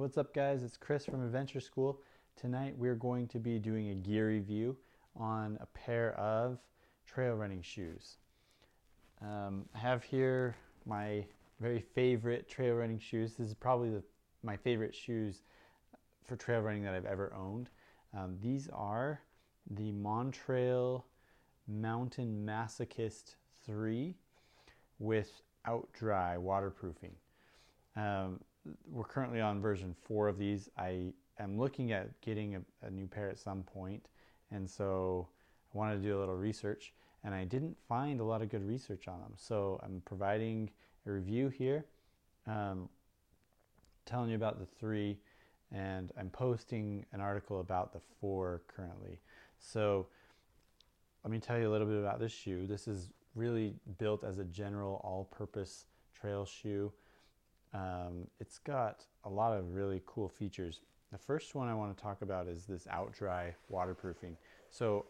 What's up, guys? It's Chris from Adventure School. Tonight we're going to be doing a gear review on a pair of trail running shoes. I have here my very favorite trail running shoes. This is probably my favorite shoes for trail running that I've ever owned. These are the Montrail Mountain Masochist 3 with out-dry waterproofing. We're currently on version 4 of these. I am looking at getting a new pair at some point, and so I wanted to do a little research, and I didn't find a lot of good research on them. So I'm providing a review here, telling you about the 3, and I'm posting an article about the 4 currently. So let me tell you a little bit about this shoe. This is really built as a general all-purpose trail shoe. It's got a lot of really cool features. The first one I want to talk about is this out-dry waterproofing. So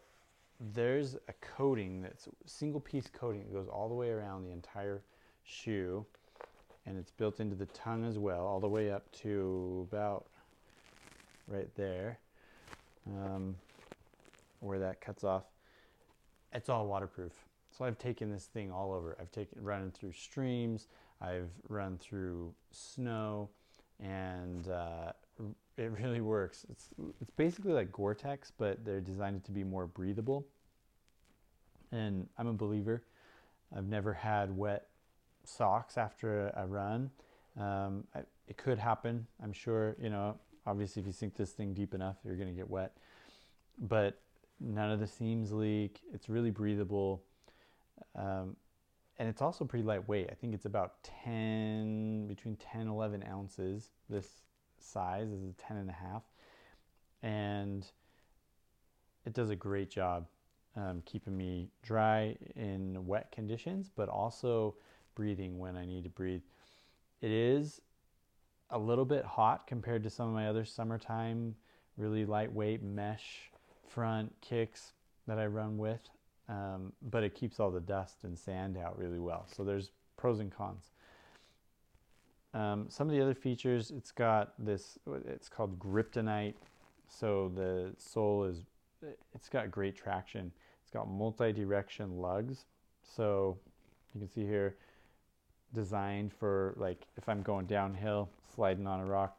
there's a coating that's single piece coating that goes all the way around the entire shoe, and it's built into the tongue as well, all the way up to about right there, where that cuts off. It's all waterproof. So I've taken this thing all over. Run it through streams, I've run through snow, and it really works. It's basically like Gore-Tex, but they're designed to be more breathable. And I'm a believer. I've never had wet socks after a run. It could happen, I'm sure. Obviously if you sink this thing deep enough, you're going to get wet. But none of the seams leak. It's really breathable. And it's also pretty lightweight. I think it's about between 10 and 11 ounces. This size is a 10 and a half. And it does a great job keeping me dry in wet conditions, but also breathing when I need to breathe. It is a little bit hot compared to some of my other summertime, really lightweight mesh front kicks that I run with. But it keeps all the dust and sand out really well. So there's pros and cons. Some of the other features, it's called Kryptonite. So the sole it's got great traction. It's got multi-direction lugs. So you can see here, designed for like if I'm going downhill, sliding on a rock.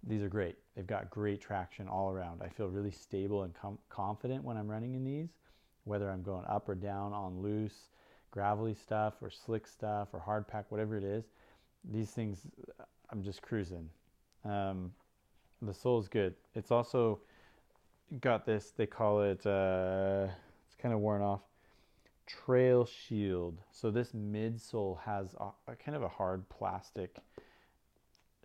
These are great. They've got great traction all around. I feel really stable and confident when I'm running in these, whether I'm going up or down on loose, gravelly stuff or slick stuff or hard pack, whatever it is. These things, I'm just cruising. The sole's good. It's also got this, they call it, it's kind of worn off, trail shield. So this midsole has a kind of a hard plastic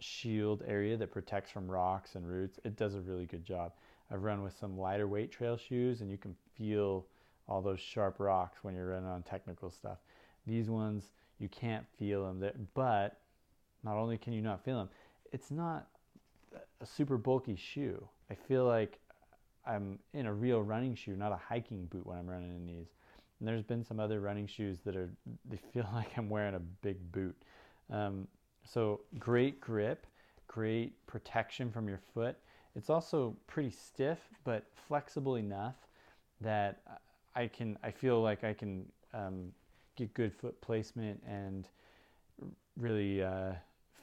shield area that protects from rocks and roots. It does a really good job. I've run with some lighter weight trail shoes, and you can feel all those sharp rocks when you're running on technical stuff. These ones, you can't feel them, but not only can you not feel them, it's not a super bulky shoe. I feel like I'm in a real running shoe, not a hiking boot when I'm running in these. And there's been some other running shoes they feel like I'm wearing a big boot. So great grip, great protection from your foot. It's also pretty stiff, but flexible enough that I feel like I can get good foot placement and really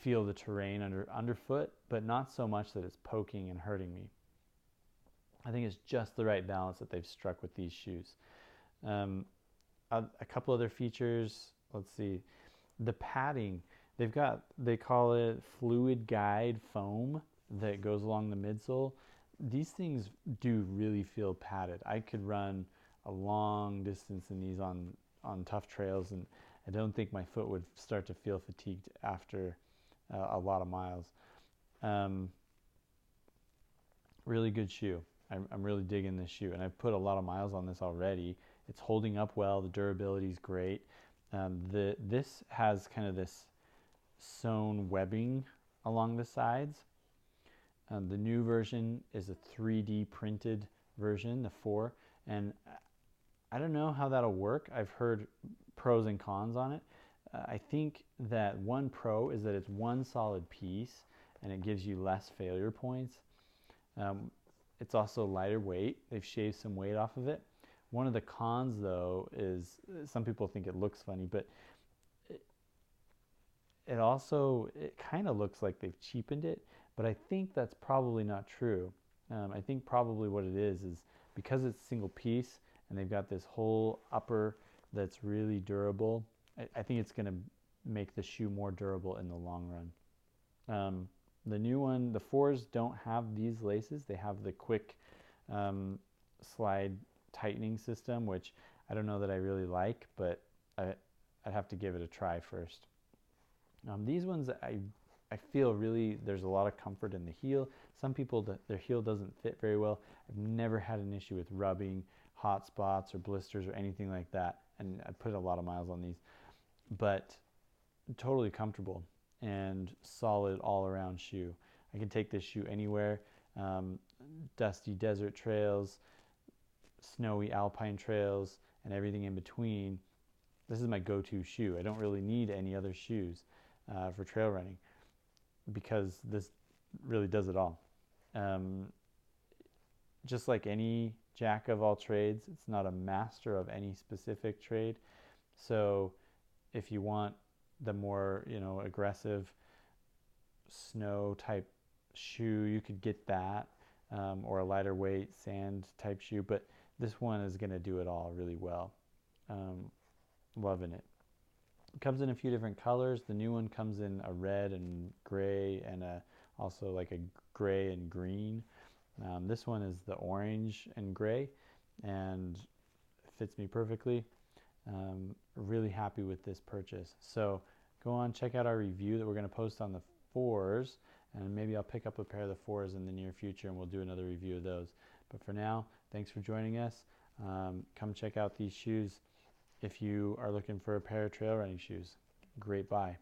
feel the terrain underfoot, but not so much that it's poking and hurting me. I think it's just the right balance that they've struck with these shoes. A couple other features, let's see. The padding, they call it fluid guide foam that goes along the midsole. These things do really feel padded. I could run a long distance in these on tough trails, and I don't think my foot would start to feel fatigued after a lot of miles. Really good shoe. I'm really digging this shoe, and I've put a lot of miles on this already. It's holding up well. The durability is great. This has kind of this sewn webbing along the sides. The new version is a 3D printed version, the 4, and I don't know how that'll work. I've heard pros and cons on it. I think that one pro is that it's one solid piece, and it gives you less failure points. It's also lighter weight. They've shaved some weight off of it. One of the cons, though, is some people think it looks funny, but it kind of looks like they've cheapened it, but I think that's probably not true. I think probably what it is because it's single piece and they've got this whole upper that's really durable. I think it's going to make the shoe more durable in the long run. The new one, the 4s don't have these laces. They have the quick slide tightening system, which I don't know that I really like, but I'd have to give it a try first. These ones, I feel really there's a lot of comfort in the heel. Some people, their heel doesn't fit very well. I've never had an issue with rubbing, hot spots, or blisters, or anything like that. And I put a lot of miles on these. But totally comfortable and solid all-around shoe. I can take this shoe anywhere. Dusty desert trails, snowy alpine trails, and everything in between. This is my go-to shoe. I don't really need any other shoes for trail running because this really does it all. Just like any jack of all trades, it's not a master of any specific trade. So if you want the more, aggressive snow type shoe, you could get that, or a lighter weight sand type shoe, but this one is going to do it all really well. Loving it. It comes in a few different colors. The new one comes in a red and gray, and also like a gray and green. This one is the orange and gray, and it fits me perfectly. Really happy with this purchase. So go on, check out our review that we're going to post on the 4s, and maybe I'll pick up a pair of the 4s in the near future and we'll do another review of those. But for now, thanks for joining us. Come check out these shoes if you are looking for a pair of trail running shoes. Great buy.